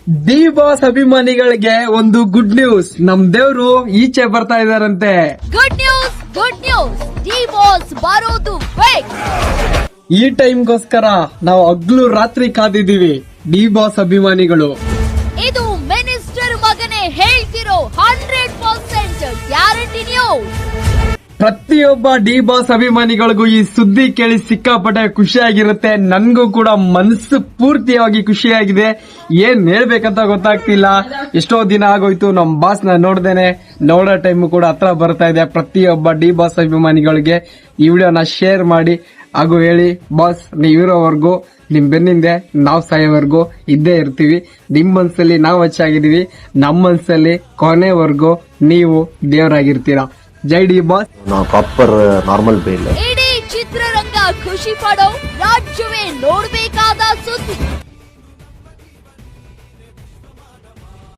D boss ಅಭಿಮಾನಿಗಳಿಗೆ ಒಂದು good news. ನಮ್ ದೇವ್ರು ಈಚೆ ಬರ್ತಾ ಇದಾರಂತೆ. ಗುಡ್ ನ್ಯೂಸ್ ಡಿ ಬಾಸ್ ಬರೋದು ಫಿಕ್ಸ್. ಈ ಟೈಮ್ಗೋಸ್ಕರ ನಾವು ಹಗ್ಲು ರಾತ್ರಿ ಕಾದಿದೀವಿ ಡಿ ಬಾಸ್ ಅಭಿಮಾನಿಗಳು. ಇದು ಮಿನಿಸ್ಟರ್ ಮಗನೇ ಹೇಳ್ತಿರೋ 100% ಗ್ಯಾರಂಟಿ ನ್ಯೂಸ್. ಪ್ರತಿಯೊಬ್ಬ ಡಿ ಬಾಸ್ ಅಭಿಮಾನಿಗಳಿಗೂ ಈ ಸುದ್ದಿ ಕೇಳಿ ಸಿಕ್ಕಾಪಟ್ಟೆ ಖುಷಿಯಾಗಿರುತ್ತೆ. ನನ್ಗೂ ಕೂಡ ಮನಸ್ಸು ಪೂರ್ತಿಯಾಗಿ ಖುಷಿಯಾಗಿದೆ. ಏನ್ ಹೇಳ್ಬೇಕಂತ ಗೊತ್ತಾಗ್ತಿಲ್ಲ. ಎಷ್ಟೋ ದಿನ ಆಗೋಯ್ತು ನಮ್ ಬಾಸ್ ನ ನೋಡೋ ಟೈಮ್ ಕೂಡ ಹತ್ರ ಬರ್ತಾ ಇದೆ. ಪ್ರತಿಯೊಬ್ಬ ಡಿ ಬಾಸ್ ಅಭಿಮಾನಿಗಳಿಗೆ ಈ ವಿಡಿಯೋನ ಶೇರ್ ಮಾಡಿ ಹಾಗೂ ಹೇಳಿ, ಬಾಸ್ ನೀವಿರೋವರೆಗೂ ನಿಮ್ ಬೆನ್ನಿಂದೆ ನಾವ್ ಸಾಯೋವರೆಗೂ ಇದ್ದೇ ಇರ್ತೀವಿ. ನಿಮ್ ಮನ್ಸಲ್ಲಿ ನಾವ್ ಹೆಚ್ಚಾಗಿದೀವಿ, ನಮ್ ಮನ್ಸಲ್ಲಿ ಕೊನೆವರೆಗೂ ನೀವು ದೇವರಾಗಿರ್ತೀರಾ. ಜೈ D boss. Proper normal bail. ಇಡೀ ಚಿತ್ರರಂಗ ಖುಷಿ ಪಡೋ, ರಾಜ್ಯವೇ ನೋಡ್ಬೇಕಾದ ಸುದ್ದಿ.